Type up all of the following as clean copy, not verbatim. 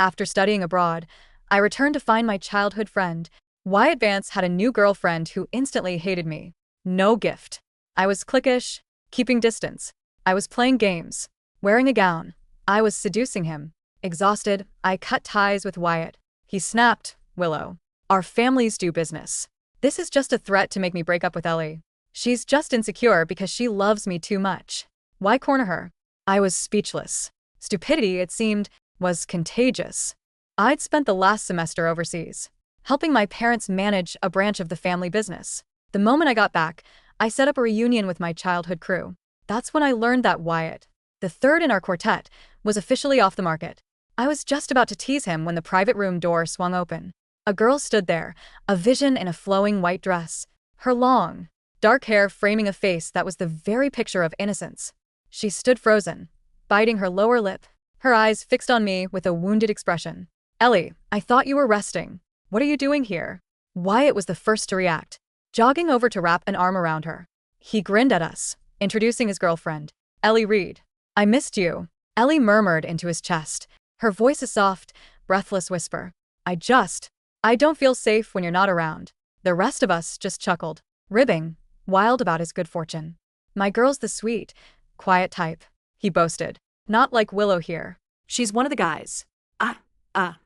After studying abroad, I returned to find my childhood friend. Wyatt Vance had a new girlfriend who instantly hated me. No gift. I was cliquish, keeping distance. I was playing games, wearing a gown. I was seducing him. Exhausted, I cut ties with Wyatt. He snapped, Willow. Our families do business. This is just a threat to make me break up with Ellie. She's just insecure because she loves me too much. Why corner her? I was speechless. Stupidity, it seemed, was contagious. I'd spent the last semester overseas, helping my parents manage a branch of the family business. The moment I got back, I set up a reunion with my childhood crew. That's when I learned that Wyatt, the third in our quartet, was officially off the market. I was just about to tease him when the private room door swung open. A girl stood there, a vision in a flowing white dress, her long, dark hair framing a face that was the very picture of innocence. She stood frozen, biting her lower lip, her eyes fixed on me with a wounded expression. Ellie, I thought you were resting. What are you doing here? Wyatt was the first to react, jogging over to wrap an arm around her. He grinned at us, introducing his girlfriend, Ellie Reed. I missed you, Ellie murmured into his chest, her voice a soft, breathless whisper. I don't feel safe when you're not around. The rest of us just chuckled, ribbing, wild about his good fortune. My girl's the sweet, quiet type, he boasted. Not like Willow here. She's one of the guys. Ah.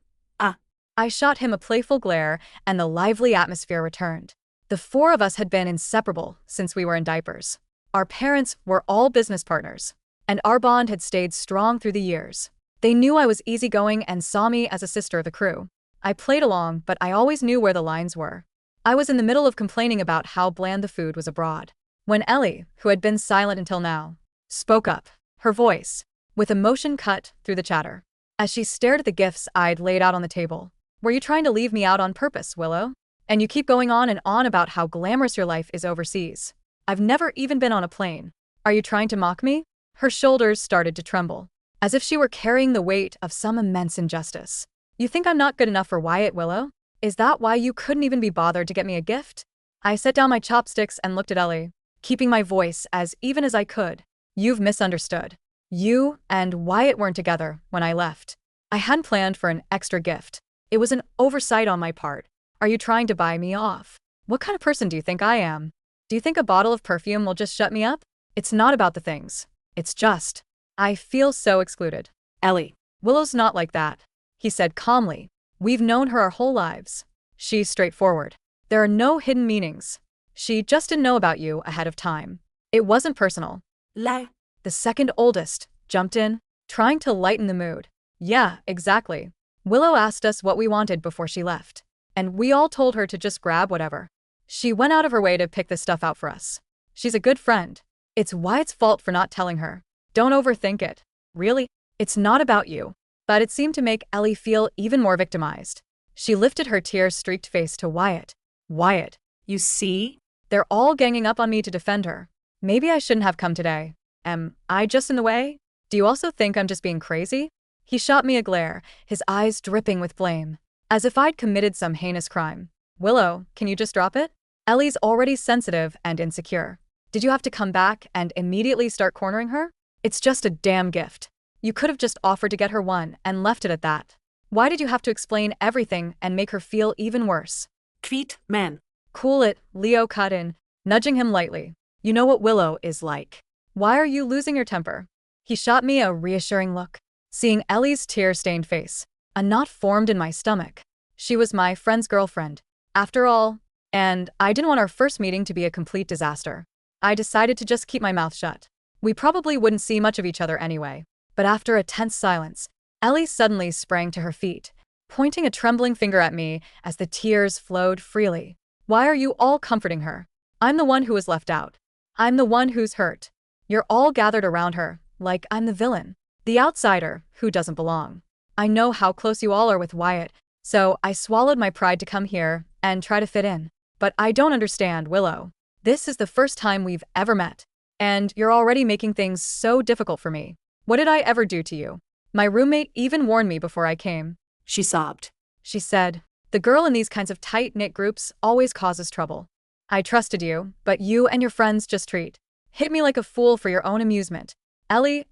I shot him a playful glare, and the lively atmosphere returned. The four of us had been inseparable since we were in diapers. Our parents were all business partners, and our bond had stayed strong through the years. They knew I was easygoing and saw me as a sister of the crew. I played along, but I always knew where the lines were. I was in the middle of complaining about how bland the food was abroad, when Ellie, who had been silent until now, spoke up, her voice, with emotion cut through the chatter. As she stared at the gifts I'd laid out on the table. Were you trying to leave me out on purpose, Willow? And you keep going on and on about how glamorous your life is overseas. I've never even been on a plane. Are you trying to mock me? Her shoulders started to tremble, as if she were carrying the weight of some immense injustice. You think I'm not good enough for Wyatt, Willow? Is that why you couldn't even be bothered to get me a gift? I set down my chopsticks and looked at Ellie, keeping my voice as even as I could. You've misunderstood. You and Wyatt weren't together when I left. I hadn't planned for an extra gift. It was an oversight on my part. Are you trying to buy me off? What kind of person do you think I am? Do you think a bottle of perfume will just shut me up? It's not about the things. It's just, I feel so excluded. Ellie. Willow's not like that, he said calmly. We've known her our whole lives. She's straightforward. There are no hidden meanings. She just didn't know about you ahead of time. It wasn't personal. Lie. The second oldest jumped in, trying to lighten the mood. Yeah, exactly. Willow asked us what we wanted before she left, and we all told her to just grab whatever. She went out of her way to pick this stuff out for us. She's a good friend. It's Wyatt's fault for not telling her. Don't overthink it. Really? It's not about you. But it seemed to make Ellie feel even more victimized. She lifted her tear-streaked face to Wyatt. Wyatt. You see? They're all ganging up on me to defend her. Maybe I shouldn't have come today. Am I just in the way? Do you also think I'm just being crazy? He shot me a glare, his eyes dripping with blame, as if I'd committed some heinous crime. Willow, can you just drop it? Ellie's already sensitive and insecure. Did you have to come back and immediately start cornering her? It's just a damn gift. You could have just offered to get her one and left it at that. Why did you have to explain everything and make her feel even worse? Tweet, man. Cool it, Leo cut in, nudging him lightly. You know what Willow is like. Why are you losing your temper? He shot me a reassuring look, seeing Ellie's tear-stained face. A knot formed in my stomach. She was my friend's girlfriend, after all, and I didn't want our first meeting to be a complete disaster. I decided to just keep my mouth shut. We probably wouldn't see much of each other anyway. But after a tense silence, Ellie suddenly sprang to her feet, pointing a trembling finger at me as the tears flowed freely. Why are you all comforting her? I'm the one who was left out. I'm the one who's hurt. You're all gathered around her, like I'm the villain, the outsider who doesn't belong. I know how close you all are with Wyatt, so I swallowed my pride to come here and try to fit in. But I don't understand, Willow. This is the first time we've ever met, and you're already making things so difficult for me. What did I ever do to you? My roommate even warned me before I came. She sobbed. She said, the girl in these kinds of tight-knit groups always causes trouble. I trusted you, but you and your friends just hit me like a fool for your own amusement. Ellie,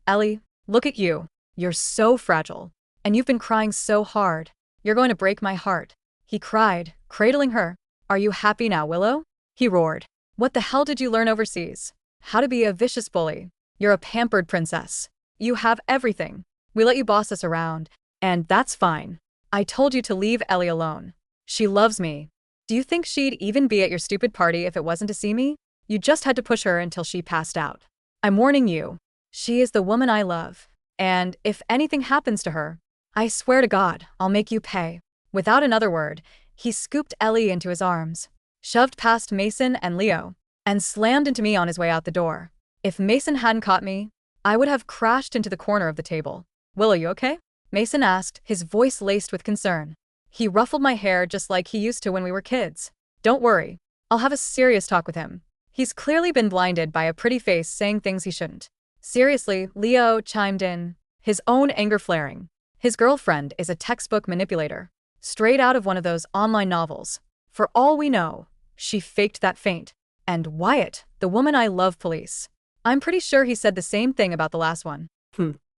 look at you. You're so fragile. And you've been crying so hard. You're going to break my heart. He cried, cradling her. Are you happy now, Willow? He roared. What the hell did you learn overseas? How to be a vicious bully. You're a pampered princess. You have everything. We let you boss us around. And that's fine. I told you to leave Ellie alone. She loves me. Do you think she'd even be at your stupid party if it wasn't to see me? You just had to push her until she passed out. I'm warning you. She is the woman I love. And if anything happens to her, I swear to God, I'll make you pay. Without another word, he scooped Ellie into his arms, shoved past Mason and Leo, and slammed into me on his way out the door. If Mason hadn't caught me, I would have crashed into the corner of the table. Willow, you okay? Mason asked, his voice laced with concern. He ruffled my hair just like he used to when we were kids. Don't worry. I'll have a serious talk with him. He's clearly been blinded by a pretty face saying things he shouldn't. Seriously, Leo chimed in, his own anger flaring. His girlfriend is a textbook manipulator, straight out of one of those online novels. For all we know, she faked that faint. And Wyatt, the woman I love police. I'm pretty sure he said the same thing about the last one.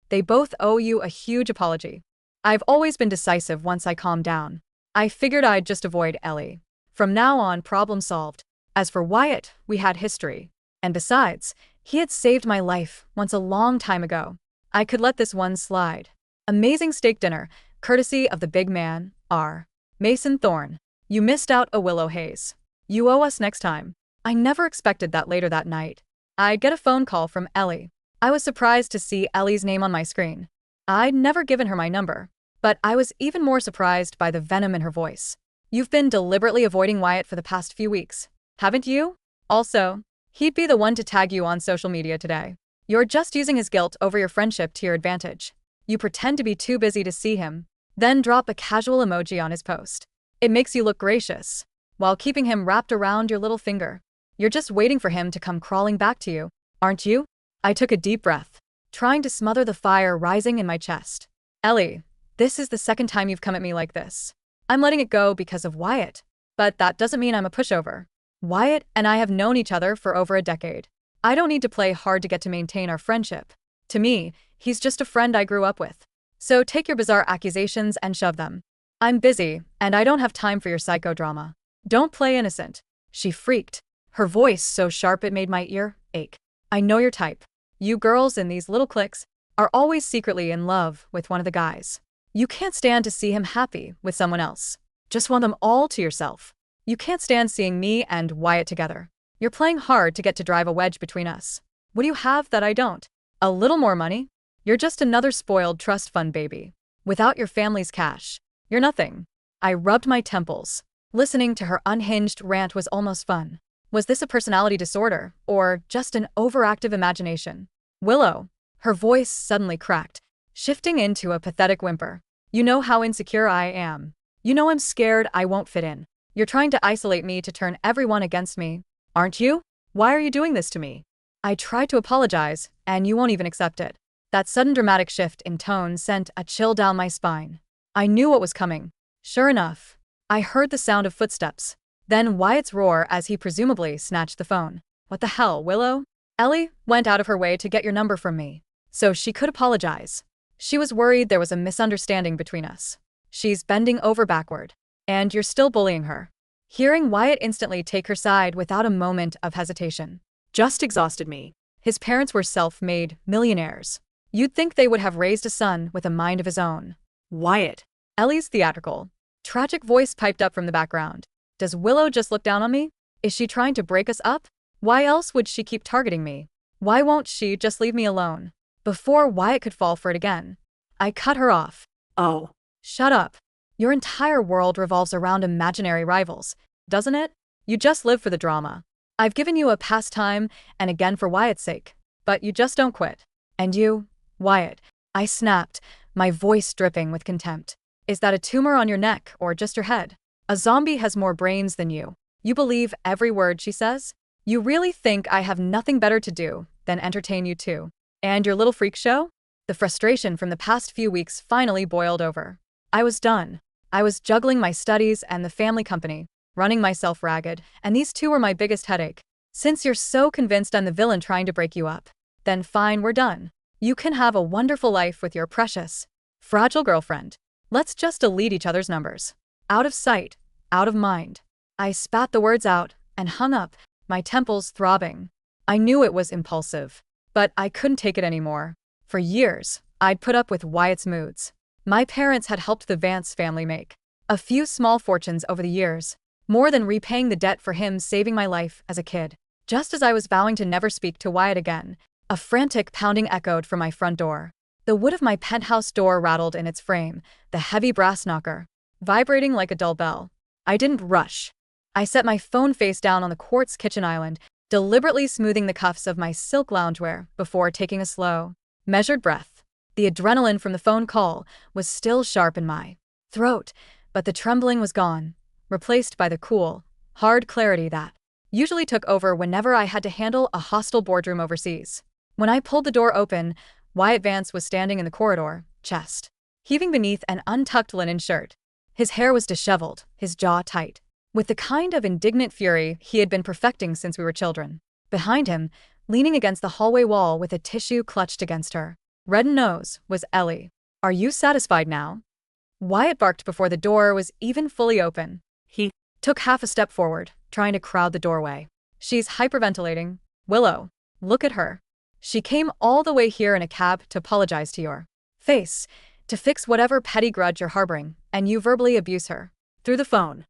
They both owe you a huge apology. I've always been decisive once I calmed down. I figured I'd just avoid Ellie. From now on, problem solved. As for Wyatt, we had history. And besides, he had saved my life once a long time ago. I could let this one slide. Amazing steak dinner, courtesy of the big man, R. Mason Thorne. You missed out a Willow Hayes. You owe us next time. I never expected that later that night. I get a phone call from Ellie. I was surprised to see Ellie's name on my screen. I'd never given her my number, but I was even more surprised by the venom in her voice. You've been deliberately avoiding Wyatt for the past few weeks, haven't you? Also, he'd be the one to tag you on social media today. You're just using his guilt over your friendship to your advantage. You pretend to be too busy to see him, then drop a casual emoji on his post. It makes you look gracious, while keeping him wrapped around your little finger. You're just waiting for him to come crawling back to you, aren't you? I took a deep breath, trying to smother the fire rising in my chest. Ellie, this is the second time you've come at me like this. I'm letting it go because of Wyatt, but that doesn't mean I'm a pushover. Wyatt and I have known each other for over a decade. I don't need to play hard to get to maintain our friendship. To me, he's just a friend I grew up with. So take your bizarre accusations and shove them. I'm busy, and I don't have time for your psychodrama. Don't play innocent. She freaked, her voice so sharp it made my ear ache. I know your type. You girls in these little cliques are always secretly in love with one of the guys. You can't stand to see him happy with someone else. Just want them all to yourself. You can't stand seeing me and Wyatt together. You're playing hard to get to drive a wedge between us. What do you have that I don't? A little more money? You're just another spoiled trust fund baby. Without your family's cash, you're nothing. I rubbed my temples. Listening to her unhinged rant was almost fun. Was this a personality disorder, or just an overactive imagination? Willow. Her voice suddenly cracked, shifting into a pathetic whimper. You know how insecure I am. You know I'm scared I won't fit in. You're trying to isolate me to turn everyone against me, aren't you? Why are you doing this to me? I tried to apologize, and you won't even accept it. That sudden dramatic shift in tone sent a chill down my spine. I knew what was coming. Sure enough, I heard the sound of footsteps. Then Wyatt's roar as he presumably snatched the phone. What the hell, Willow? Ellie went out of her way to get your number from me, so she could apologize. She was worried there was a misunderstanding between us. She's bending over backward. And you're still bullying her. Hearing Wyatt instantly take her side without a moment of hesitation just exhausted me. His parents were self-made millionaires. You'd think they would have raised a son with a mind of his own. Wyatt. Ellie's theatrical, tragic voice piped up from the background. Does Willow just look down on me? Is she trying to break us up? Why else would she keep targeting me? Why won't she just leave me alone? Before Wyatt could fall for it again, I cut her off. Oh. Shut up. Your entire world revolves around imaginary rivals, doesn't it? You just live for the drama. I've given you a pastime and again for Wyatt's sake, but you just don't quit. And you, Wyatt, I snapped, my voice dripping with contempt. Is that a tumor on your neck or just your head? A zombie has more brains than you. You believe every word she says? You really think I have nothing better to do than entertain you too? And your little freak show? The frustration from the past few weeks finally boiled over. I was done. I was juggling my studies and the family company, running myself ragged, and these two were my biggest headache. Since you're so convinced I'm the villain trying to break you up, then fine, we're done. You can have a wonderful life with your precious, Fragile girlfriend. Let's just delete each other's numbers. Out of sight, out of mind. I spat the words out and hung up, my temples throbbing. I knew it was impulsive, but I couldn't take it anymore. For years, I'd put up with Wyatt's moods. My parents had helped the Vance family make a few small fortunes over the years, more than repaying the debt for him saving my life as a kid. Just as I was vowing to never speak to Wyatt again, a frantic pounding echoed from my front door. The wood of my penthouse door rattled in its frame, the heavy brass knocker vibrating like a dull bell. I didn't rush. I set my phone face down on the quartz kitchen island, deliberately smoothing the cuffs of my silk loungewear before taking a slow, measured breath. The adrenaline from the phone call was still sharp in my throat, but the trembling was gone, replaced by the cool, hard clarity that usually took over whenever I had to handle a hostile boardroom overseas. When I pulled the door open, Wyatt Vance was standing in the corridor, chest heaving beneath an untucked linen shirt. His hair was disheveled, his jaw tight, with the kind of indignant fury he had been perfecting since we were children. Behind him, leaning against the hallway wall with a tissue clutched against her red nose, was Ellie. "Are you satisfied now?" Wyatt barked before the door was even fully open. He took half a step forward, trying to crowd the doorway. "She's hyperventilating. Willow, look at her. She came all the way here in a cab to apologize to your face, to fix whatever petty grudge you're harboring, and you verbally abuse her through the phone."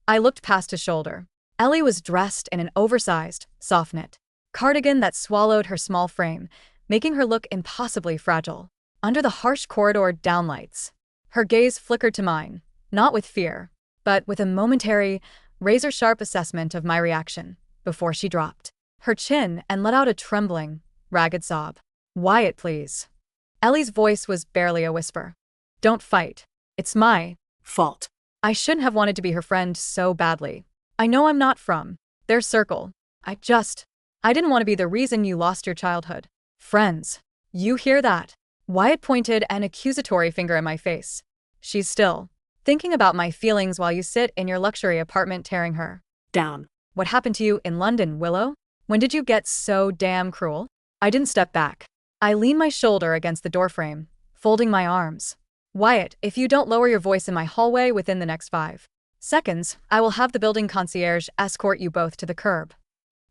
I looked past his shoulder. Ellie was dressed in an oversized, soft-knit cardigan that swallowed her small frame, making her look impossibly fragile. Under the harsh corridor downlights, her gaze flickered to mine, not with fear, but with a momentary, razor-sharp assessment of my reaction, before she dropped her chin and let out a trembling, ragged sob. "Wyatt, please." Ellie's voice was barely a whisper. "Don't fight. It's my fault. I shouldn't have wanted to be her friend so badly. I know I'm not from their circle. I didn't want to be the reason you lost your childhood friends. You hear that?" Wyatt pointed an accusatory finger at my face. "She's still thinking about my feelings while you sit in your luxury apartment tearing her down. What happened to you in London, Willow? When did you get so damn cruel?" I didn't step back. I leaned my shoulder against the doorframe, folding my arms. "Wyatt, if you don't lower your voice in my hallway within the next 5 seconds, I will have the building concierge escort you both to the curb."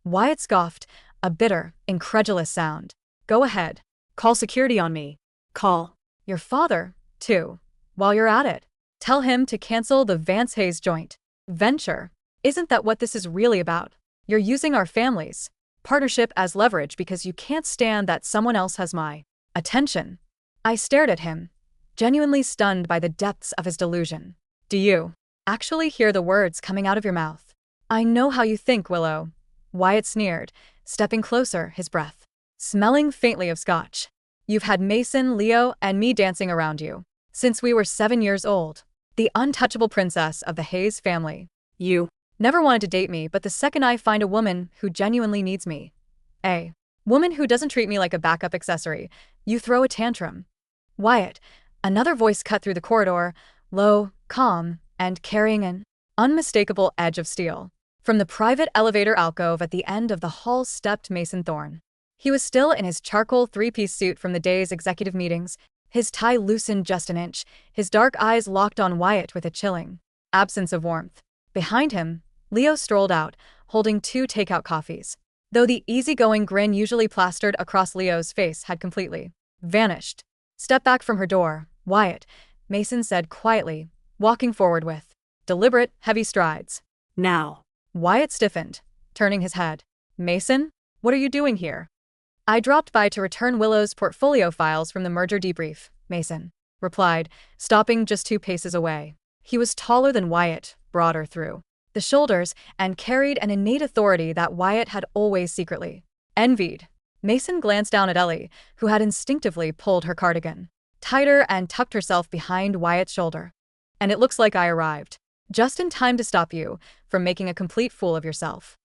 Wyatt scoffed, a bitter, incredulous sound. "Go ahead. Call security on me. Call your father, too. While you're at it, tell him to cancel the Vance Hayes joint venture. Isn't that what this is really about? You're using our family's partnership as leverage because you can't stand that someone else has my attention." I stared at him, genuinely stunned by the depths of his delusion. "Do you actually hear the words coming out of your mouth?" "I know how you think, Willow," Wyatt sneered, stepping closer, his breath smelling faintly of scotch. "You've had Mason, Leo, and me dancing around you since we were 7 years old. The untouchable princess of the Hayes family. You never wanted to date me, but the second I find a woman who genuinely needs me, a woman who doesn't treat me like a backup accessory, you throw a tantrum." "Wyatt," another voice cut through the corridor, low, calm, and carrying an unmistakable edge of steel. From the private elevator alcove at the end of the hall stepped Mason Thorne. He was still in his charcoal 3-piece suit from the day's executive meetings, his tie loosened just an inch, his dark eyes locked on Wyatt with a chilling absence of warmth. Behind him, Leo strolled out, holding 2 takeout coffees. Though the easygoing grin usually plastered across Leo's face had completely vanished. "Step back from her door, Wyatt," Mason said quietly, walking forward with deliberate, heavy strides. "Now." Wyatt stiffened, turning his head. "Mason, what are you doing here?" "I dropped by to return Willow's portfolio files from the merger debrief," Mason replied, stopping just 2 paces away. He was taller than Wyatt, broader through the shoulders, and carried an innate authority that Wyatt had always secretly envied. Mason glanced down at Ellie, who had instinctively pulled her cardigan tighter and tucked herself behind Wyatt's shoulder. "And it looks like I arrived just in time to stop you from making a complete fool of yourself."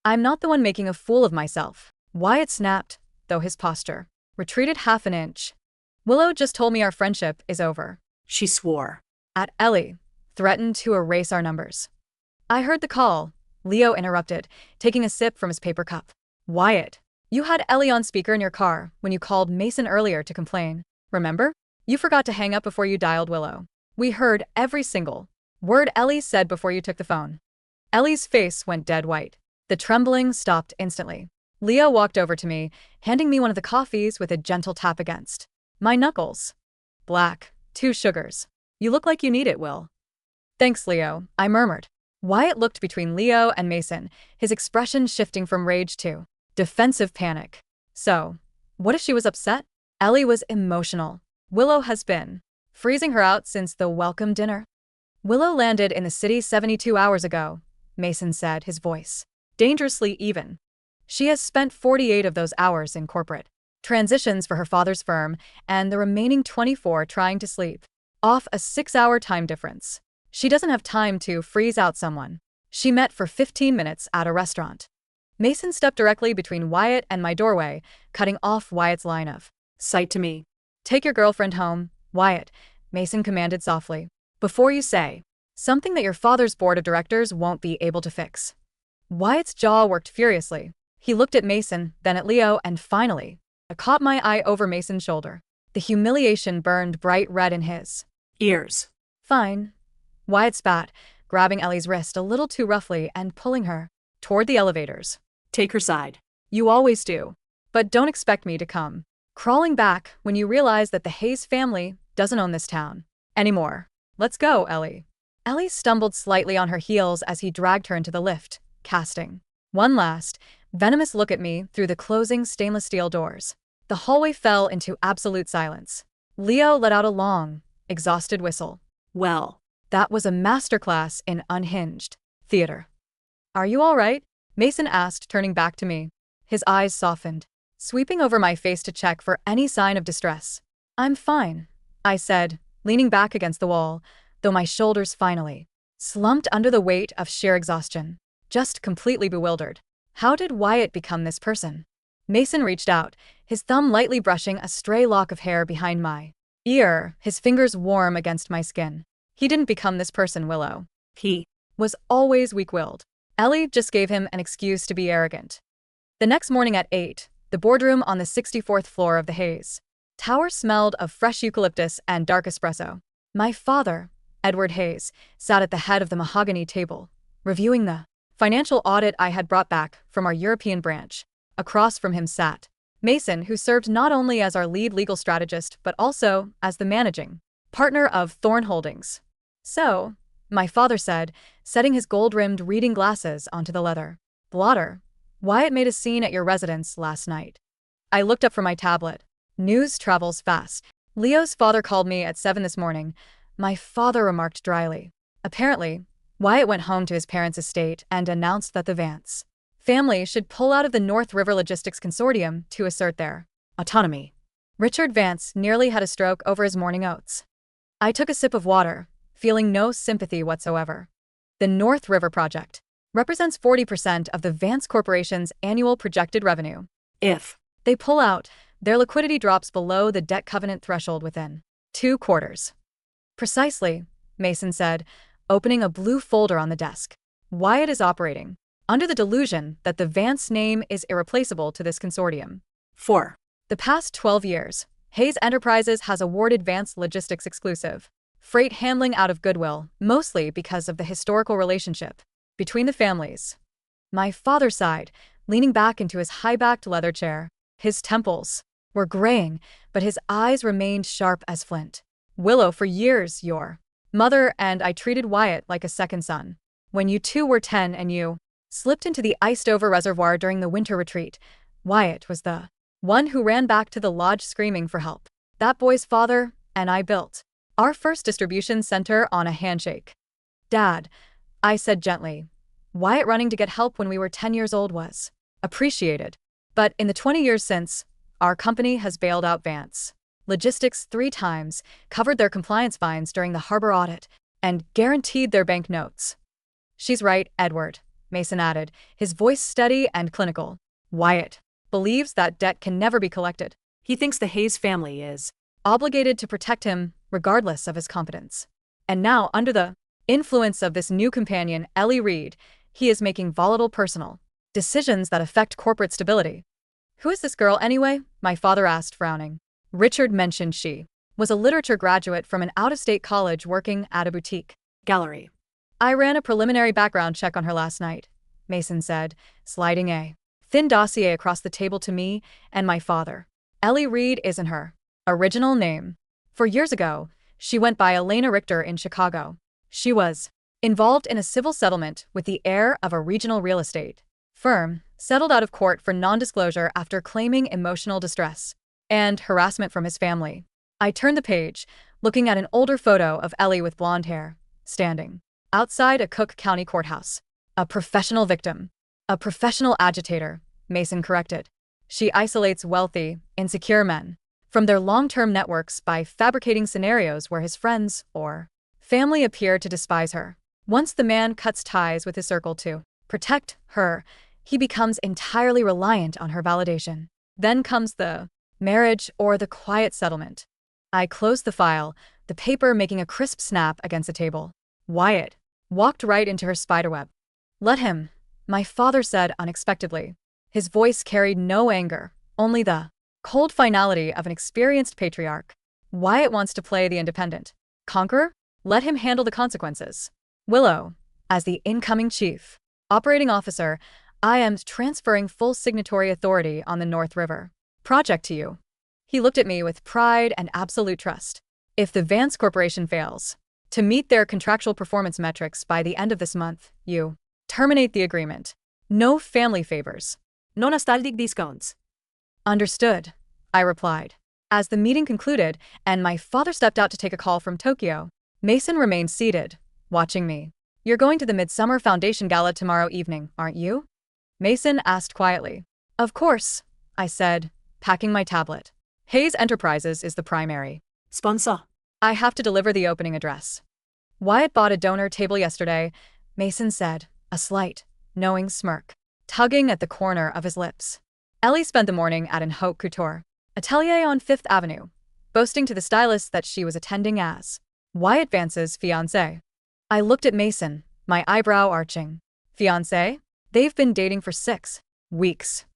"I'm not the one making a fool of myself," Wyatt snapped, though his posture retreated half an inch. "Willow just told me our friendship is over." She swore at Ellie, threatened to erase our numbers. "I heard the call," Leo interrupted, taking a sip from his paper cup. "Wyatt, you had Ellie on speaker in your car when you called Mason earlier to complain, remember?" You forgot to hang up before you dialed Willow. We heard every single word Ellie said before you took the phone. Ellie's face went dead white. The trembling stopped instantly. Leo walked over to me, handing me one of the coffees with a gentle tap against my knuckles. Black, 2 sugars. You look like you need it, Will. Thanks, Leo, I murmured. Wyatt looked between Leo and Mason, his expression shifting from rage to defensive panic. So, what if she was upset? Ellie was emotional. Willow has been freezing her out since the welcome dinner. Willow landed in the city 72 hours ago, Mason said, his voice dangerously even. She has spent 48 of those hours in corporate transitions for her father's firm, and the remaining 24 trying to sleep off a 6-hour time difference. She doesn't have time to freeze out someone she met for 15 minutes at a restaurant. Mason stepped directly between Wyatt and my doorway, cutting off Wyatt's line of sight to me. Take your girlfriend home, Wyatt, Mason commanded softly, before you say something that your father's board of directors won't be able to fix. Wyatt's jaw worked furiously. He looked at Mason, then at Leo, and finally, I caught my eye over Mason's shoulder. The humiliation burned bright red in his ears. Fine. Wyatt spat, grabbing Ellie's wrist a little too roughly and pulling her toward the elevators. Take her side. You always do. But don't expect me to come crawling back when you realize that the Hayes family doesn't own this town anymore. Let's go, Ellie. Ellie stumbled slightly on her heels as he dragged her into the lift, casting one last, venomous look at me through the closing stainless steel doors. The hallway fell into absolute silence. Leo let out a long, exhausted whistle. Well, that was a masterclass in unhinged theater. Are you all right? Mason asked, turning back to me. His eyes softened, sweeping over my face to check for any sign of distress. I'm fine, I said, leaning back against the wall, though my shoulders finally slumped under the weight of sheer exhaustion, just completely bewildered. How did Wyatt become this person? Mason reached out, his thumb lightly brushing a stray lock of hair behind my ear, his fingers warm against my skin. He didn't become this person, Willow. He was always weak-willed. Ellie just gave him an excuse to be arrogant. The next morning at 8, the boardroom on the 64th floor of the Hayes Tower smelled of fresh eucalyptus and dark espresso. My father, Edward Hayes, sat at the head of the mahogany table, reviewing the financial audit I had brought back from our European branch. Across from him sat Mason, who served not only as our lead legal strategist but also as the managing partner of Thorn Holdings. So, my father said, setting his gold-rimmed reading glasses onto the leather blotter, Wyatt made a scene at your residence last night. I looked up from my tablet. News travels fast. Leo's father called me at 7 this morning. My father remarked dryly. Apparently, Wyatt went home to his parents' estate and announced that the Vance family should pull out of the North River Logistics Consortium to assert their autonomy. Richard Vance nearly had a stroke over his morning oats. I took a sip of water, feeling no sympathy whatsoever. The North River Project represents 40% of the Vance Corporation's annual projected revenue. If they pull out, their liquidity drops below the debt covenant threshold within 2 quarters. Precisely, Mason said, opening a blue folder on the desk. Wyatt is operating under the delusion that the Vance name is irreplaceable to this consortium. For the past 12 years, Hayes Enterprises has awarded Vance Logistics exclusive freight handling out of goodwill, mostly because of the historical relationship between the families. My father sighed, leaning back into his high-backed leather chair. His temples were graying, but his eyes remained sharp as flint. Willow, for years, your mother and I treated Wyatt like a second son. When you two were 10 and you slipped into the iced-over reservoir during the winter retreat, Wyatt was the one who ran back to the lodge screaming for help. That boy's father and I built our first distribution center on a handshake. Dad, I said gently, Wyatt running to get help when we were 10 years old was appreciated. But in the 20 years since, our company has bailed out Vance Logistics 3 times, covered their compliance fines during the harbor audit, and guaranteed their bank notes. She's right, Edward, Mason added, his voice steady and clinical. Wyatt believes that debt can never be collected. He thinks the Hayes family is obligated to protect him regardless of his competence. And now, under the influence of this new companion, Ellie Reed, he is making volatile personal decisions that affect corporate stability. Who is this girl anyway? My father asked, frowning. Richard mentioned she was a literature graduate from an out-of-state college working at a boutique. Gallery. I ran a preliminary background check on her last night, Mason said, sliding a thin dossier across the table to me and my father. Ellie Reed isn't her original name. 4 years ago, she went by Elena Richter in Chicago. She was involved in a civil settlement with the heir of a regional real estate firm, settled out of court for non-disclosure after claiming emotional distress and harassment from his family. I turned the page, looking at an older photo of Ellie with blonde hair, standing outside a Cook County courthouse. A professional victim. A professional agitator, Mason corrected. She isolates wealthy, insecure men from their long-term networks by fabricating scenarios where his friends or family appear to despise her. Once the man cuts ties with his circle to protect her, he becomes entirely reliant on her validation. Then comes the marriage or the quiet settlement. I closed the file, the paper making a crisp snap against the table. Wyatt walked right into her spiderweb. Let him, my father said unexpectedly. His voice carried no anger, only the cold finality of an experienced patriarch. Wyatt wants to play the independent conqueror? Let him handle the consequences. Willow, as the incoming chief operating officer, I am transferring full signatory authority on the North River project to you. He looked at me with pride and absolute trust. If the Vance Corporation fails to meet their contractual performance metrics by the end of this month, you terminate the agreement. No family favors. No nostalgic discounts. Understood, I replied. As the meeting concluded and my father stepped out to take a call from Tokyo, Mason remained seated, watching me. You're going to the Midsummer Foundation Gala tomorrow evening, aren't you? Mason asked quietly. Of course, I said, packing my tablet. Hayes Enterprises is the primary Sponsor. I have to deliver the opening address. Wyatt bought a donor table yesterday, Mason said, a slight, knowing smirk tugging at the corner of his lips. Ellie spent the morning at an haute couture atelier on Fifth Avenue, boasting to the stylist that she was attending as Wyatt Vance's fiancé. I looked at Mason, my eyebrow arching. Fiancé? They've been dating for 6 weeks.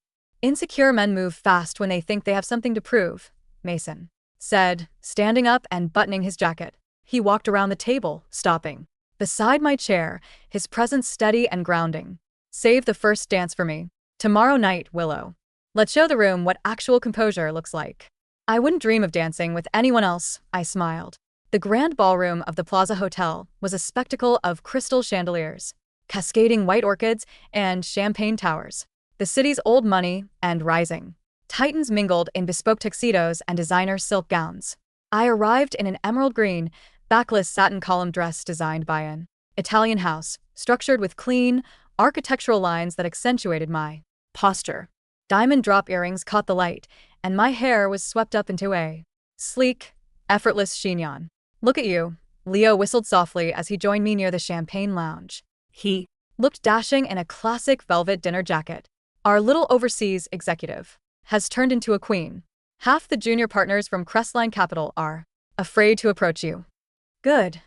Insecure men move fast when they think they have something to prove, Mason said, standing up and buttoning his jacket. He walked around the table, stopping beside my chair, his presence steady and grounding. Save the first dance for me. Tomorrow night, Willow. Let's show the room what actual composure looks like. I wouldn't dream of dancing with anyone else, I smiled. The grand ballroom of the Plaza Hotel was a spectacle of crystal chandeliers, cascading white orchids, and champagne towers. The city's old money and rising titans mingled in bespoke tuxedos and designer silk gowns. I arrived in an emerald green, backless satin column dress designed by an Italian house, structured with clean, architectural lines that accentuated my posture. Diamond drop earrings caught the light, and my hair was swept up into a sleek, effortless chignon. Look at you, Leo whistled softly as he joined me near the champagne lounge. He looked dashing in a classic velvet dinner jacket. Our little overseas executive has turned into a queen. Half the junior partners from Crestline Capital are afraid to approach you. Good,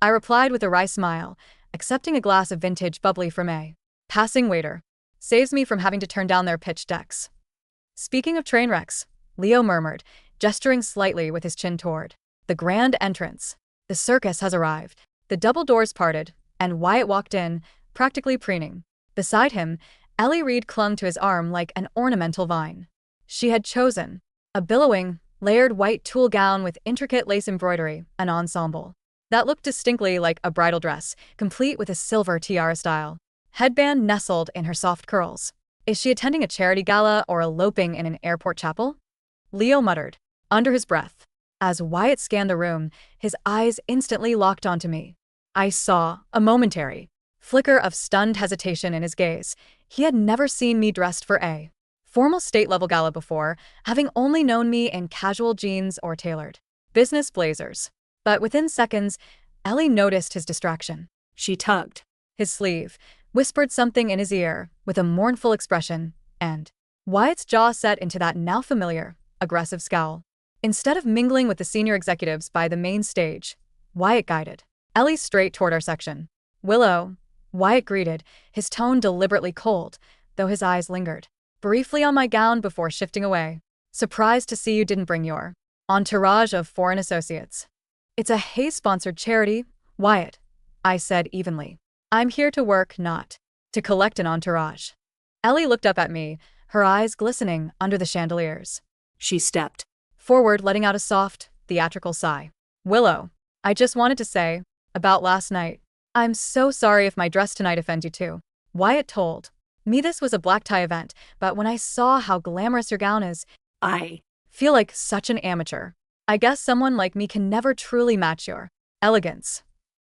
I replied with a wry smile, accepting a glass of vintage bubbly from a passing waiter. Saves me from having to turn down their pitch decks. Speaking of train wrecks, Leo murmured, gesturing slightly with his chin toward the grand entrance. The circus has arrived. The double doors parted, and Wyatt walked in, practically preening. Beside him, Ellie Reed clung to his arm like an ornamental vine. She had chosen a billowing, layered white tulle gown with intricate lace embroidery, an ensemble that looked distinctly like a bridal dress, complete with a silver tiara style headband nestled in her soft curls. Is she attending a charity gala or eloping in an airport chapel? Leo muttered, under his breath. As Wyatt scanned the room, his eyes instantly locked onto me. I saw a momentary flicker of stunned hesitation in his gaze. He had never seen me dressed for a formal state-level gala before, having only known me in casual jeans or tailored business blazers. But within seconds, Ellie noticed his distraction. She tugged his sleeve, whispered something in his ear with a mournful expression, and Wyatt's jaw set into that now familiar, aggressive scowl. Instead of mingling with the senior executives by the main stage, Wyatt guided Ellie straight toward our section. Willow, Wyatt greeted, his tone deliberately cold, though his eyes lingered briefly on my gown before shifting away. Surprised to see you didn't bring your Entourage of foreign associates. It's a Hayes-sponsored charity, Wyatt, I said evenly. I'm here to work, not to collect an entourage. Ellie looked up at me, her eyes glistening under the chandeliers. She stepped Forward, letting out a soft, theatrical sigh. Willow, I just wanted to say, about last night. I'm so sorry if my dress tonight offends you too. Wyatt told me this was a black tie event, but when I saw how glamorous your gown is, I feel like such an amateur. I guess someone like me can never truly match your elegance.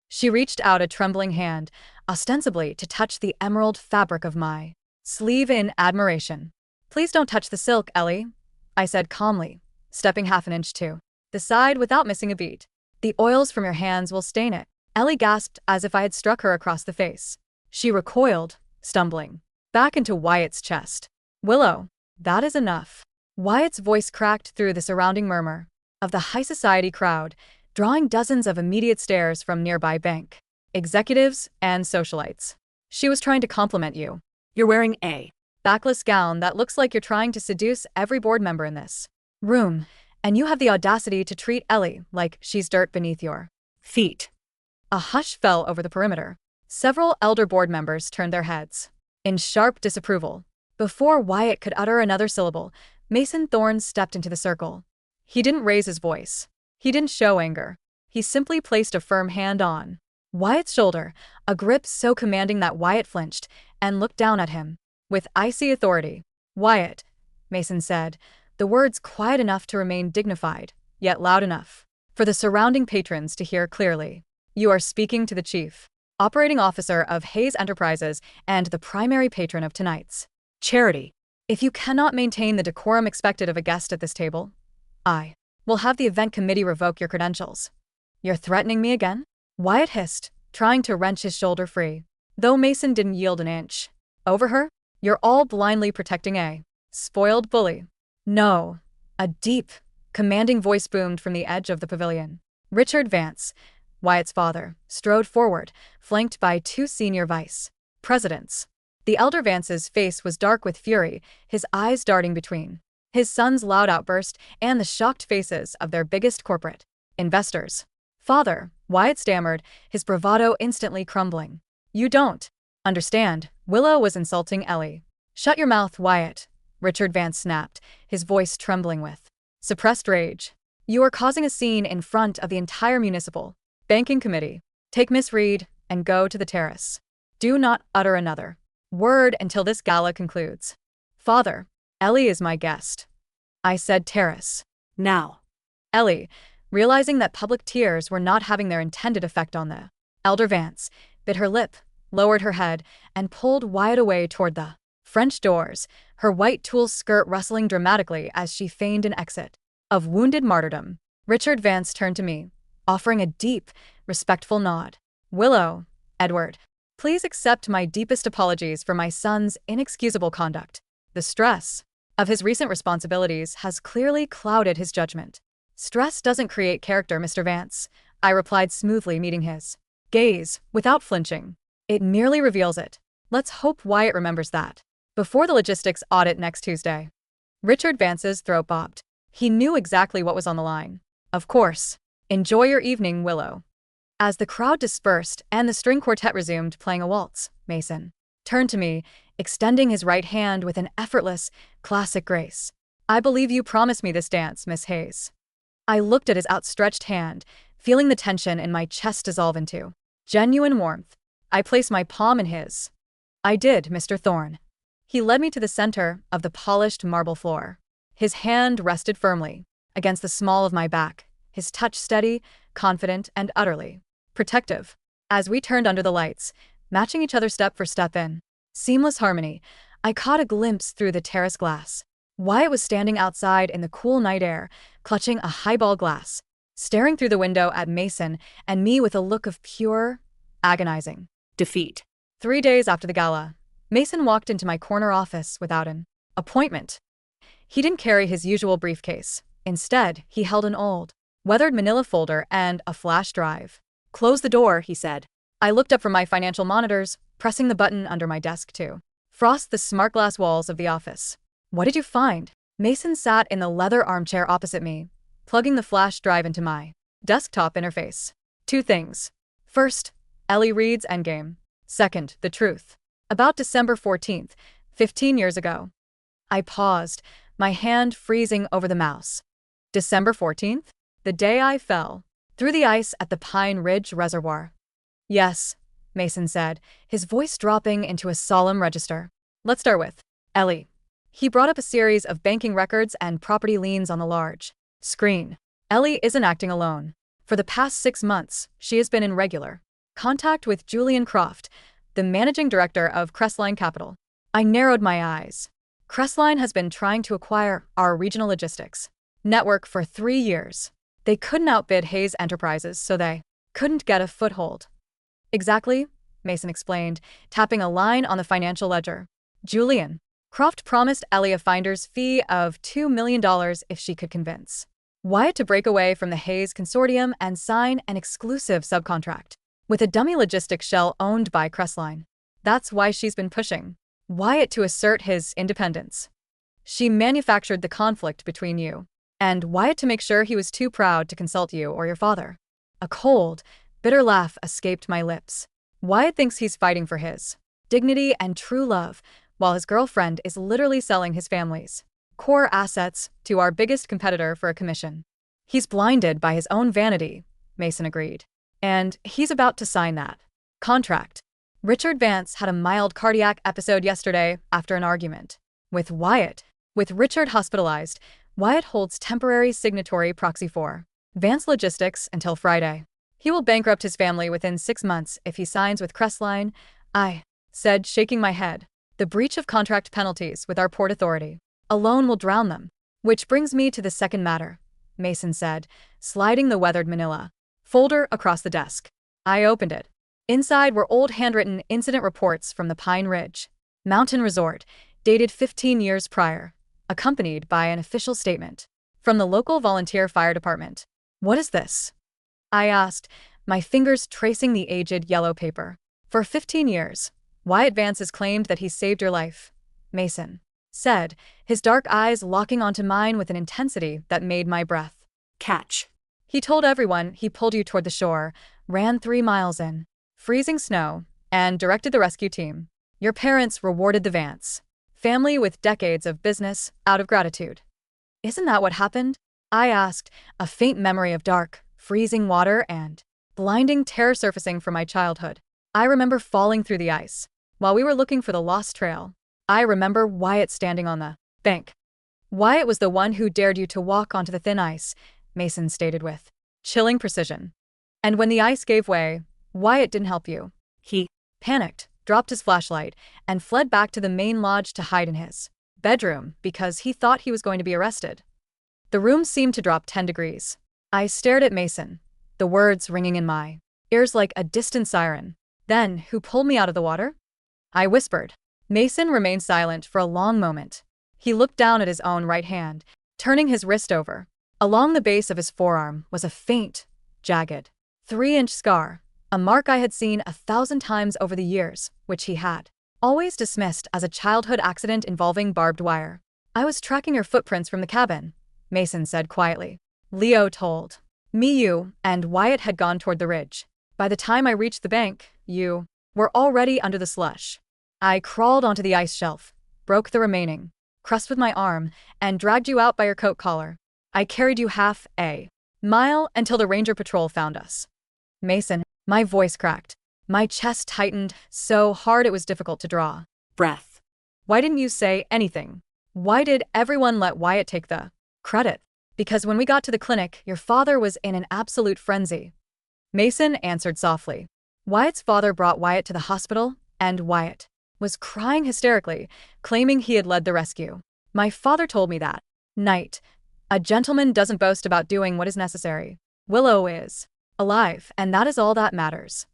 She reached out a trembling hand, ostensibly to touch the emerald fabric of my sleeve in admiration. Please don't touch the silk, Ellie, I said calmly, stepping half an inch to the side without missing a beat. The oils from your hands will stain it. Ellie gasped as if I had struck her across the face. She recoiled, stumbling back into Wyatt's chest. Willow, that is enough. Wyatt's voice cracked through the surrounding murmur of the high society crowd, drawing dozens of immediate stares from nearby bank executives and socialites. She was trying to compliment you. You're wearing a Backless gown that looks like you're trying to seduce every board member in this room, and you have the audacity to treat Ellie like she's dirt beneath your feet. A hush fell over the perimeter. Several elder board members turned their heads in sharp disapproval. Before Wyatt could utter another syllable, Mason Thorne stepped into the circle. He didn't raise his voice. He didn't show anger. He simply placed a firm hand on Wyatt's shoulder, a grip so commanding that Wyatt flinched and looked down at him with icy authority. Wyatt, Mason said, the words quiet enough to remain dignified, yet loud enough for the surrounding patrons to hear clearly. You are speaking to the chief operating officer of Hayes Enterprises and the primary patron of tonight's charity. If you cannot maintain the decorum expected of a guest at this table, I will have the event committee revoke your credentials. You're threatening me again? Wyatt hissed, trying to wrench his shoulder free. Though Mason didn't yield an inch. Over her? You're all blindly protecting a spoiled bully. No. A deep, commanding voice boomed from the edge of the pavilion. Richard Vance, Wyatt's father, strode forward, flanked by two senior vice presidents. The elder Vance's face was dark with fury, his eyes darting between his son's loud outburst and the shocked faces of their biggest corporate investors. Father, Wyatt stammered, his bravado instantly crumbling. You don't understand. Willow was insulting Ellie. Shut your mouth, Wyatt, Richard Vance snapped, his voice trembling with suppressed rage. You are causing a scene in front of the entire municipal banking committee. Take Miss Reed and go to the terrace. Do not utter another word until this gala concludes. Father, Ellie is my guest. I said terrace. Now. Ellie, realizing that public tears were not having their intended effect on the elder Vance, bit her lip, lowered her head, and pulled Wyatt away toward the French doors, her white tulle skirt rustling dramatically as she feigned an exit of wounded martyrdom. Richard Vance turned to me, offering a deep, respectful nod. Willow, Edward, please accept my deepest apologies for my son's inexcusable conduct. The stress of his recent responsibilities has clearly clouded his judgment. Stress doesn't create character, Mr. Vance, I replied smoothly, meeting his gaze without flinching. It merely reveals it. Let's hope Wyatt remembers that before the logistics audit next Tuesday. Richard Vance's throat bobbed. He knew exactly what was on the line. Of course. Enjoy your evening, Willow. As the crowd dispersed and the string quartet resumed playing a waltz, Mason turned to me, extending his right hand with an effortless, classic grace. I believe you promised me this dance, Miss Hayes. I looked at his outstretched hand, feeling the tension in my chest dissolve into genuine warmth. I placed my palm in his. I did, Mr. Thorne. He led me to the center of the polished marble floor. His hand rested firmly against the small of my back, his touch steady, confident, and utterly protective. As we turned under the lights, matching each other step for step in seamless harmony, I caught a glimpse through the terrace glass. Wyatt was standing outside in the cool night air, clutching a highball glass, staring through the window at Mason and me with a look of pure, agonizing defeat. 3 days after the gala, Mason walked into my corner office without an appointment. He didn't carry his usual briefcase. Instead, he held an old, weathered manila folder and a flash drive. Close the door, he said. I looked up from my financial monitors, pressing the button under my desk to frost the smart glass walls of the office. What did you find? Mason sat in the leather armchair opposite me, plugging the flash drive into my desktop interface. 2 things. First, Ellie reads Endgame. Second, the truth. About December 14th, 15 years ago. I paused, my hand freezing over the mouse. December 14th? The day I fell through the ice at the Pine Ridge Reservoir. Yes, Mason said, his voice dropping into a solemn register. Let's start with Ellie. He brought up a series of banking records and property liens on the large screen. Ellie isn't acting alone. For the past 6 months, she has been in regular contact with Julian Croft, the managing director of Crestline Capital. I narrowed my eyes. Crestline has been trying to acquire our regional logistics network for 3 years. They couldn't outbid Hayes Enterprises, so they couldn't get a foothold. Exactly, Mason explained, tapping a line on the financial ledger. Julian Croft promised Ellie a finder's fee of $2 million if she could convince Wyatt to break away from the Hayes consortium and sign an exclusive subcontract with a dummy logistics shell owned by Crestline. That's why she's been pushing Wyatt to assert his independence. She manufactured the conflict between you and Wyatt to make sure he was too proud to consult you or your father. A cold, bitter laugh escaped my lips. Wyatt thinks he's fighting for his dignity and true love, while his girlfriend is literally selling his family's core assets to our biggest competitor for a commission. He's blinded by his own vanity, Mason agreed. And he's about to sign that contract. Richard Vance had a mild cardiac episode yesterday after an argument with Wyatt. With Richard hospitalized, Wyatt holds temporary signatory proxy for Vance Logistics until Friday. He will bankrupt his family within 6 months if he signs with Crestline, I said, shaking my head. The breach of contract penalties with our port authority alone will drown them. Which brings me to the second matter, Mason said, sliding the weathered manila folder across the desk. I opened it. Inside were old handwritten incident reports from the Pine Ridge Mountain Resort, dated 15 years prior, accompanied by an official statement from the local volunteer fire department. What is this? I asked, my fingers tracing the aged yellow paper. For 15 years, Wyatt Vance has claimed that he saved your life, Mason said, his dark eyes locking onto mine with an intensity that made my breath catch. He told everyone he pulled you toward the shore, ran 3 miles in freezing snow, and directed the rescue team. Your parents rewarded the Vance family with decades of business out of gratitude. Isn't that what happened? I asked, a faint memory of dark, freezing water and blinding terror surfacing from my childhood. I remember falling through the ice while we were looking for the lost trail. I remember Wyatt standing on the bank. Wyatt was the one who dared you to walk onto the thin ice, Mason stated with chilling precision. And when the ice gave way, Wyatt didn't help you. He panicked, dropped his flashlight, and fled back to the main lodge to hide in his bedroom because he thought he was going to be arrested. The room seemed to drop 10 degrees. I stared at Mason, the words ringing in my ears like a distant siren. Then, who pulled me out of the water? I whispered. Mason remained silent for a long moment. He looked down at his own right hand, turning his wrist over. Along the base of his forearm was a faint, jagged, 3-inch scar, a mark I had seen 1,000 times over the years, which he had always dismissed as a childhood accident involving barbed wire. I was tracking your footprints from the cabin, Mason said quietly. Leo told me you and Wyatt had gone toward the ridge. By the time I reached the bank, you were already under the slush. I crawled onto the ice shelf, broke the remaining crust with my arm, and dragged you out by your coat collar. I carried you half a mile until the ranger patrol found us. Mason, my voice cracked. My chest tightened so hard it was difficult to draw breath. Why didn't you say anything? Why did everyone let Wyatt take the credit? Because when we got to the clinic, your father was in an absolute frenzy. Mason answered softly. Wyatt's father brought Wyatt to the hospital, and Wyatt was crying hysterically, claiming he had led the rescue. My father told me that night, a gentleman doesn't boast about doing what is necessary. Willow is alive, and that is all that matters.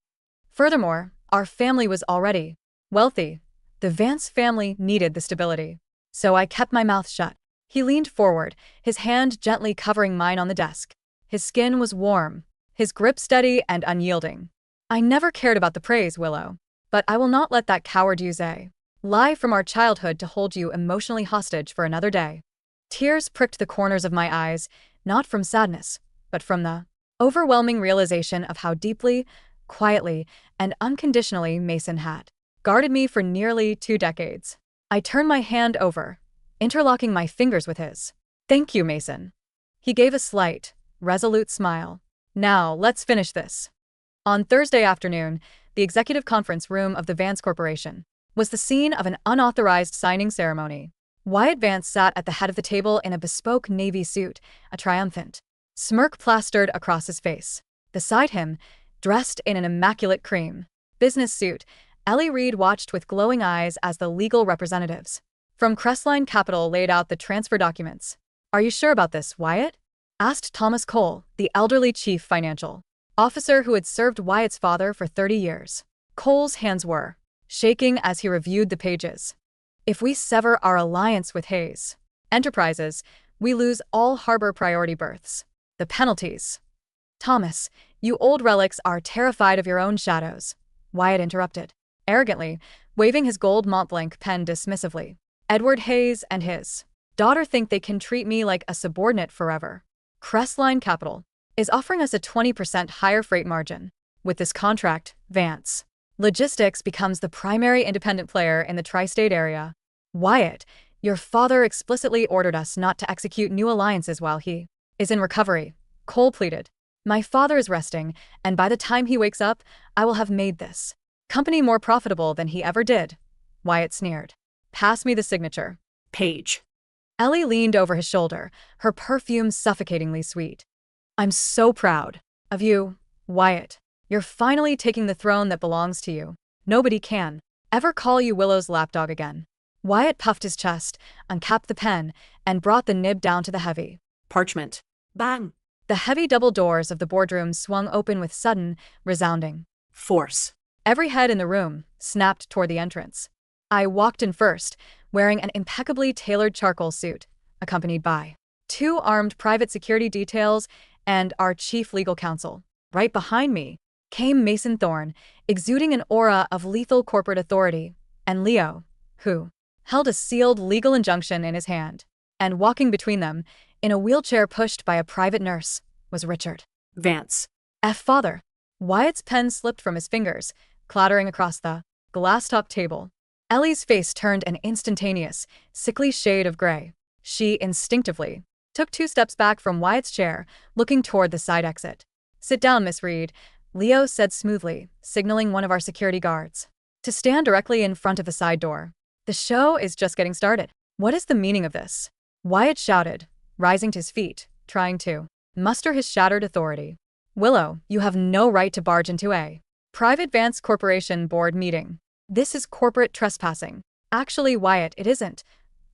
Furthermore, our family was already wealthy. The Vance family needed the stability. So I kept my mouth shut. He leaned forward, his hand gently covering mine on the desk. His skin was warm, his grip steady and unyielding. I never cared about the praise, Willow. But I will not let that coward use a lie from our childhood to hold you emotionally hostage for another day. Tears pricked the corners of my eyes, Not from sadness, but from the overwhelming realization of how deeply, quietly, and unconditionally Mason had guarded me for nearly 2 decades. I turned my hand over, interlocking my fingers with his. "Thank you, Mason." He gave a slight, resolute smile. "Now, let's finish this." On Thursday afternoon, the executive conference room of the Vance Corporation was the scene of an unauthorized signing ceremony. Wyatt Vance sat at the head of the table in a bespoke navy suit, a triumphant smirk plastered across his face. Beside him, dressed in an immaculate cream business suit, Ellie Reed watched with glowing eyes as the legal representatives from Crestline Capital laid out the transfer documents. "Are you sure about this, Wyatt?" asked Thomas Cole, the elderly chief financial officer who had served Wyatt's father for 30 years. Cole's hands were shaking as he reviewed the pages. "If we sever our alliance with Hayes Enterprises, we lose all harbor priority berths. The penalties." "Thomas, you old relics are terrified of your own shadows," Wyatt interrupted, arrogantly, waving his gold Montblanc pen dismissively. "Edward Hayes and his daughter think they can treat me like a subordinate forever. Crestline Capital is offering us a 20% higher freight margin. With this contract, Vance Logistics becomes the primary independent player in the tri-state area. Wyatt, your father explicitly ordered us not to execute new alliances while he is in recovery," Cole pleaded. "My father is resting, and by the time he wakes up, I will have made this company more profitable than he ever did," Wyatt sneered. "Pass me the signature." Page. Ellie leaned over his shoulder, her perfume suffocatingly sweet. "I'm so proud of you, Wyatt. You're finally taking the throne that belongs to you. Nobody can ever call you Willow's lapdog again." Wyatt puffed his chest, uncapped the pen, and brought the nib down to the heavy Parchment. Bang. The heavy double doors of the boardroom swung open with sudden, resounding Force. every head in the room snapped toward the entrance. I walked in first, wearing an impeccably tailored charcoal suit, accompanied by 2 armed private security details and our chief legal counsel. Right behind me came Mason Thorne, exuding an aura of lethal corporate authority, and Leo, who held a sealed legal injunction in his hand. And walking between them, in a wheelchair pushed by a private nurse, was Richard Vance. Father. Wyatt's pen slipped from his fingers, clattering across the glass-top table. Ellie's face turned an instantaneous, sickly shade of gray. She instinctively took 2 steps back from Wyatt's chair, looking toward the side exit. "Sit down, Miss Reed," Leo said smoothly, signaling one of our security guards to stand directly in front of the side door. "The show is just getting started. What is the meaning of this?" Wyatt shouted, rising to his feet, trying to muster his shattered authority. "Willow, you have no right to barge into a private Vance Corporation board meeting. This is corporate trespassing." "Actually, Wyatt, it isn't,"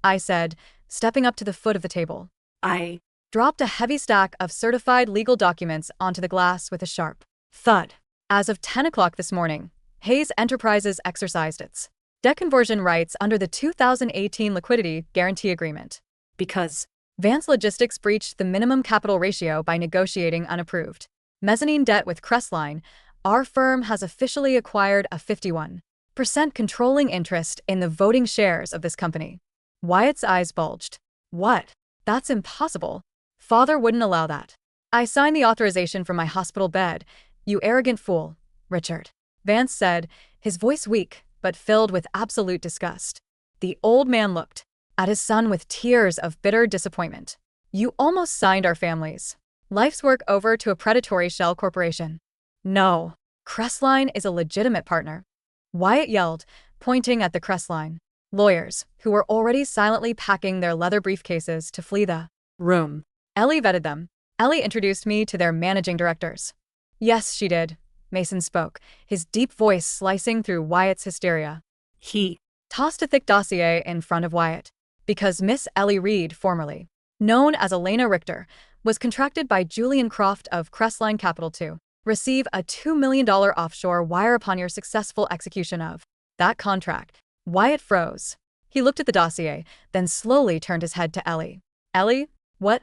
I said, stepping up to the foot of the table. I Dropped a heavy stack of certified legal documents onto the glass with a sharp thud. "As of 10 o'clock this morning, Hayes Enterprises exercised its debt conversion rights under the 2018 Liquidity Guarantee Agreement. Because Vance Logistics breached the minimum capital ratio by negotiating unapproved mezzanine debt with Crestline. Our firm has officially acquired a 51% controlling interest in the voting shares of this company." Wyatt's eyes bulged. "What? That's impossible. Father wouldn't allow that." "I signed the authorization from my hospital bed, you arrogant fool," Richard Vance said, his voice weak but filled with absolute disgust. The old man looked at his son with tears of bitter disappointment. "You almost signed our family's life's work over to a predatory shell corporation." "No, Crestline is a legitimate partner," Wyatt yelled, pointing at the Crestline lawyers, who were already silently packing their leather briefcases to flee the room. "Ellie vetted them. Ellie introduced me to their managing directors." "Yes, she did," Mason spoke, his deep voice slicing through Wyatt's hysteria. He Tossed a thick dossier in front of Wyatt. "Because Miss Ellie Reed, formerly known as Elena Richter, was contracted by Julian Croft of Crestline Capital to receive a $2 million offshore wire upon your successful execution of that contract." Wyatt froze. He looked at the dossier, then slowly turned his head to Ellie. "Ellie, what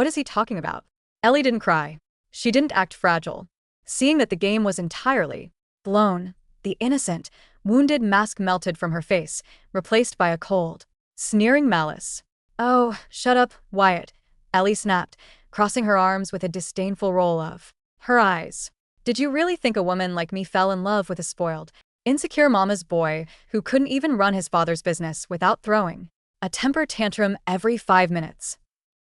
is he talking about?" Ellie didn't cry. She didn't act fragile. Seeing that the game was entirely blown, the innocent, wounded mask melted from her face, replaced by a cold, sneering malice. "Oh, shut up, Wyatt," Ellie snapped, crossing her arms with a disdainful roll of her eyes. Did you really think a woman like me fell in love with a spoiled, insecure mama's boy who couldn't even run his father's business without throwing a temper tantrum every 5 minutes?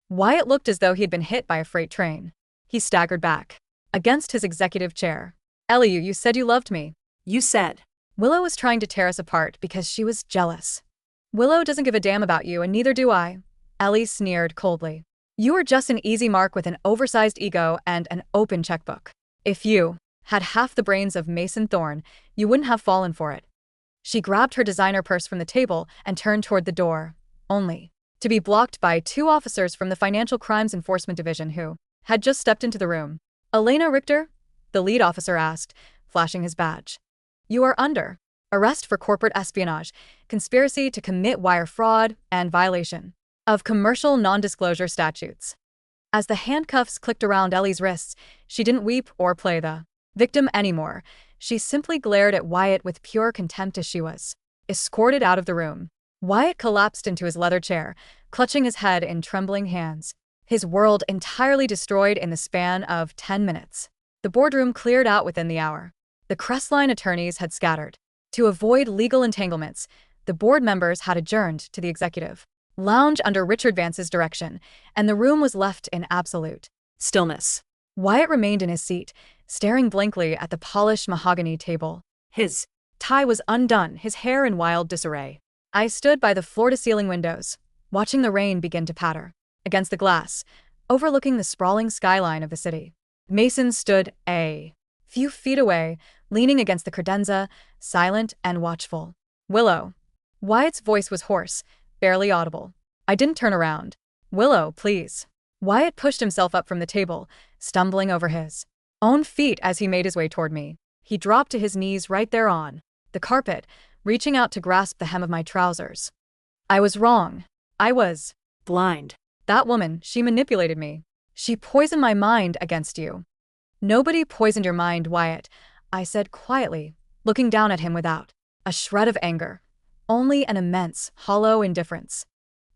Wyatt looked as though he had been hit by a freight train. He staggered back against his executive chair. Ellie, you said you loved me. You said. Willow was trying to tear us apart because she was jealous. Willow doesn't give a damn about you, and neither do I. Ellie sneered coldly. You are just an easy mark with an oversized ego and an open checkbook. If you had half the brains of Mason Thorne, you wouldn't have fallen for it. She grabbed her designer purse from the table and turned toward the door, only to be blocked by 2 officers from the Financial Crimes Enforcement Division who had just stepped into the room. Elena Richter? The lead officer asked, flashing his badge. You are under arrest for corporate espionage, conspiracy to commit wire fraud, and violation of commercial non-disclosure statutes. As the handcuffs clicked around Ellie's wrists, she didn't weep or play the victim anymore. She simply glared at Wyatt with pure contempt as she was escorted out of the room. Wyatt collapsed into his leather chair, clutching his head in trembling hands. His world entirely destroyed in the span of 10 minutes. The boardroom cleared out within the hour. The Crestline attorneys had scattered. To avoid legal entanglements, the board members had adjourned to the executive lounge under Richard Vance's direction, and the room was left in absolute Stillness. Wyatt remained in his seat, staring blankly at the polished mahogany table. His tie was undone, his hair in wild disarray. I stood by the floor-to-ceiling windows, watching the rain begin to patter against the glass, overlooking the sprawling skyline of the city. Mason stood a few feet away, leaning against the credenza, silent and watchful. Willow. Wyatt's voice was hoarse, barely audible. I didn't turn around. Willow, please. Wyatt pushed himself up from the table, stumbling over his own feet as he made his way toward me. He dropped to his knees right there on the carpet, reaching out to grasp the hem of my trousers. I was wrong. I was blind. That woman, she manipulated me. She poisoned my mind against you. Nobody poisoned your mind, Wyatt, I said quietly, looking down at him without a shred of anger. Only an immense, hollow indifference.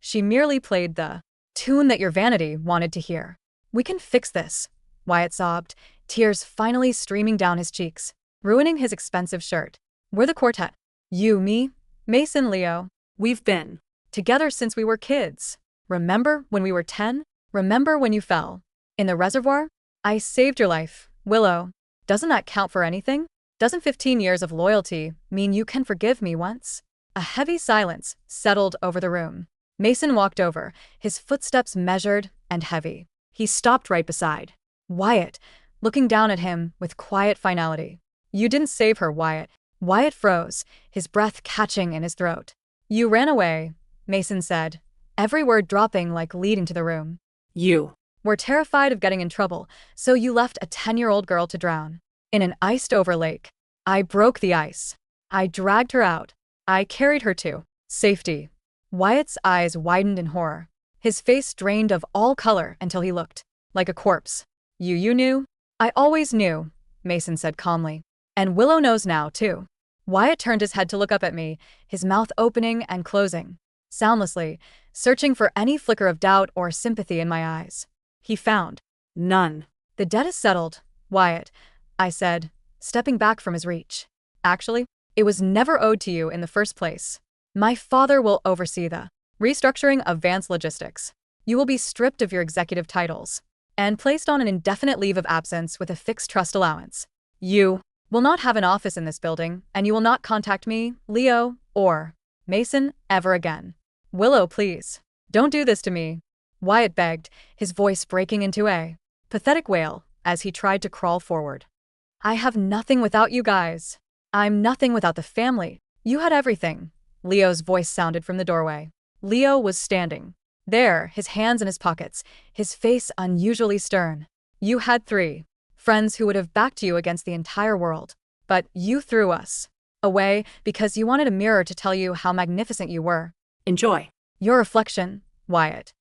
She merely played the tune that your vanity wanted to hear. We can fix this, Wyatt sobbed, tears finally streaming down his cheeks, ruining his expensive shirt. We're the quartet. You, me, Mason, Leo. We've been together since we were kids. Remember when we were 10? Remember when you fell in the reservoir? I saved your life, Willow. Doesn't that count for anything? Doesn't 15 years of loyalty mean you can forgive me once? A heavy silence settled over the room. Mason walked over, his footsteps measured and heavy. He stopped right beside Wyatt, looking down at him with quiet finality. You didn't save her, Wyatt. Wyatt froze, his breath catching in his throat. You ran away, Mason said, every word dropping like lead into the room. You were terrified of getting in trouble, so you left a 10-year-old girl to drown in an iced-over lake. I broke the ice. I dragged her out. I carried her to safety. Wyatt's eyes widened in horror. His face drained of all color until he looked like a corpse. You knew? I always knew, Mason said calmly. And Willow knows now, too. Wyatt turned his head to look up at me, his mouth opening and closing soundlessly, searching for any flicker of doubt or sympathy in my eyes. He found none. The debt is settled, Wyatt, I said, stepping back from his reach. Actually, it was never owed to you in the first place. My father will oversee the restructuring of Vance Logistics. You will be stripped of your executive titles and placed on an indefinite leave of absence with a fixed trust allowance. You will not have an office in this building, and you will not contact me, Leo, or Mason ever again. Willow, please, don't do this to me, Wyatt begged, his voice breaking into a pathetic wail as he tried to crawl forward. I have nothing without you guys. I'm nothing without the family. You had everything. Leo's voice sounded from the doorway. Leo was standing there, his hands in his pockets, his face unusually stern. You had 3 friends who would have backed you against the entire world. But you threw us away because you wanted a mirror to tell you how magnificent you were. Enjoy your reflection, Wyatt.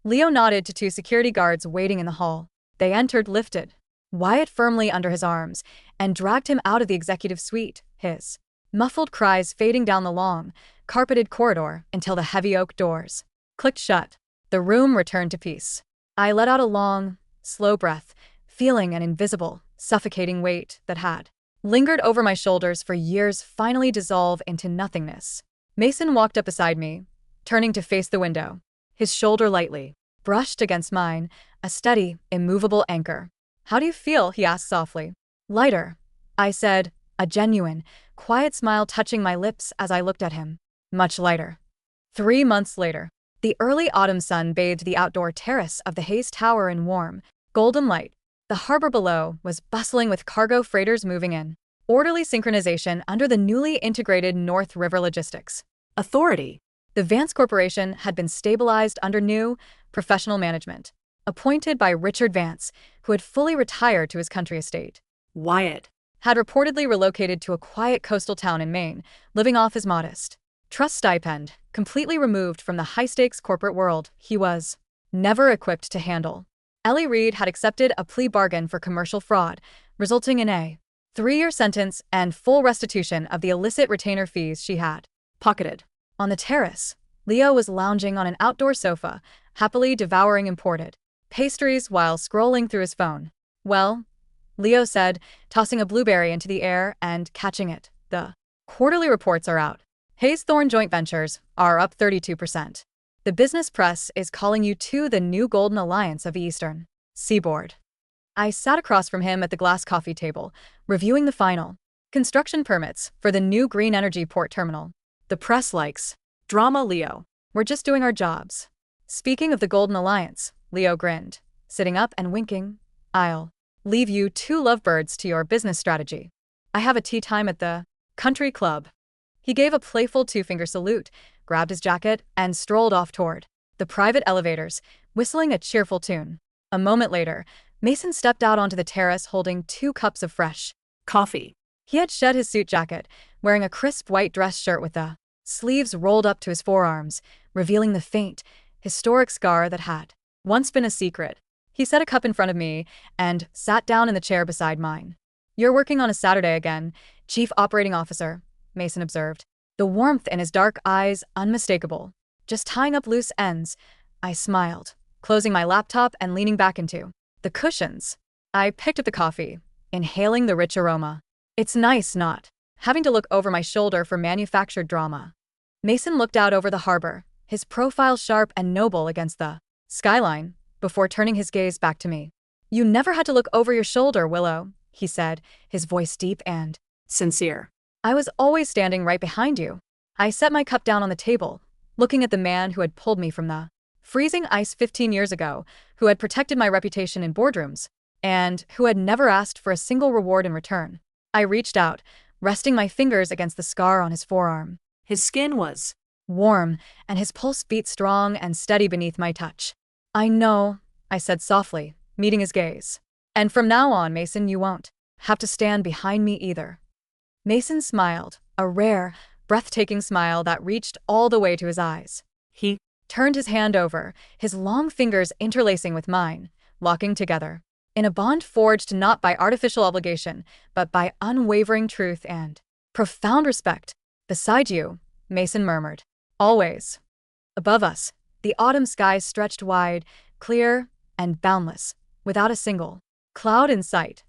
Leo nodded to 2 security guards waiting in the hall. They entered, lifted Wyatt firmly under his arms, and dragged him out of the executive suite, his muffled cries fading down the long, carpeted corridor until the heavy oak doors clicked shut. The room returned to peace. I let out a long, slow breath, feeling an invisible, suffocating weight that had lingered over my shoulders for years finally dissolve into nothingness. Mason walked up beside me, turning to face the window. His shoulder lightly brushed against mine, a steady, immovable anchor. "How do you feel?" he asked softly. "Lighter," I said, a genuine, quiet smile touching my lips as I looked at him. "Much lighter." 3 months later, the early autumn sun bathed the outdoor terrace of the Hayes Tower in warm, golden light. The harbor below was bustling with cargo freighters moving in orderly synchronization under the newly integrated North River Logistics Authority. The Vance Corporation had been stabilized under new, professional management, appointed by Richard Vance, who had fully retired to his country estate. Wyatt Had reportedly relocated to a quiet coastal town in Maine, living off his modest trust stipend, completely removed from the high-stakes corporate world he was never equipped to handle. Ellie Reed had accepted a plea bargain for commercial fraud, resulting in a 3-year sentence and full restitution of the illicit retainer fees she had pocketed. On the terrace, Leo was lounging on an outdoor sofa, happily devouring imported pastries while scrolling through his phone. "Well," Leo said, tossing a blueberry into the air and catching it, "the quarterly reports are out. Hayes-Thorne joint ventures are up 32%. The business press is calling you to the new golden alliance of Eastern Seaboard." I sat across from him at the glass coffee table, reviewing the final construction permits for the new green energy port terminal. "The press likes drama, Leo. We're just doing our jobs." "Speaking of the golden alliance," Leo grinned, sitting up and winking, "I'll leave you two lovebirds to your business strategy. I have a tea time at the country club." He gave a playful two-finger salute, grabbed his jacket, and strolled off toward the private elevators, whistling a cheerful tune. A moment later, Mason stepped out onto the terrace holding 2 cups of fresh coffee. He had shed his suit jacket, wearing a crisp white dress shirt with the sleeves rolled up to his forearms, revealing the faint, historic scar that had once been a secret. He set a cup in front of me and sat down in the chair beside mine. "You're working on a Saturday again, Chief Operating Officer," Mason observed, the warmth in his dark eyes unmistakable. "Just tying up loose ends." I smiled, closing my laptop and leaning back into the cushions. I picked up the coffee, inhaling the rich aroma. It's nice not having to look over my shoulder for manufactured drama. Mason looked out over the harbor, his profile sharp and noble against the skyline, before turning his gaze back to me. "You never had to look over your shoulder, Willow," he said, his voice deep and sincere. "I was always standing right behind you." I set my cup down on the table, looking at the man who had pulled me from the freezing ice 15 years ago, who had protected my reputation in boardrooms, and who had never asked for a single reward in return. I reached out, resting my fingers against the scar on his forearm. His skin was warm, and his pulse beat strong and steady beneath my touch. "I know," I said softly, meeting his gaze. "And from now on, Mason, you won't have to stand behind me either." Mason smiled, a rare, breathtaking smile that reached all the way to his eyes. He turned his hand over, his long fingers interlacing with mine, locking together, in a bond forged not by artificial obligation, but by unwavering truth and profound respect. "Beside you," Mason murmured. "Always." Above us, the autumn sky stretched wide, clear, and boundless, without a single cloud in sight.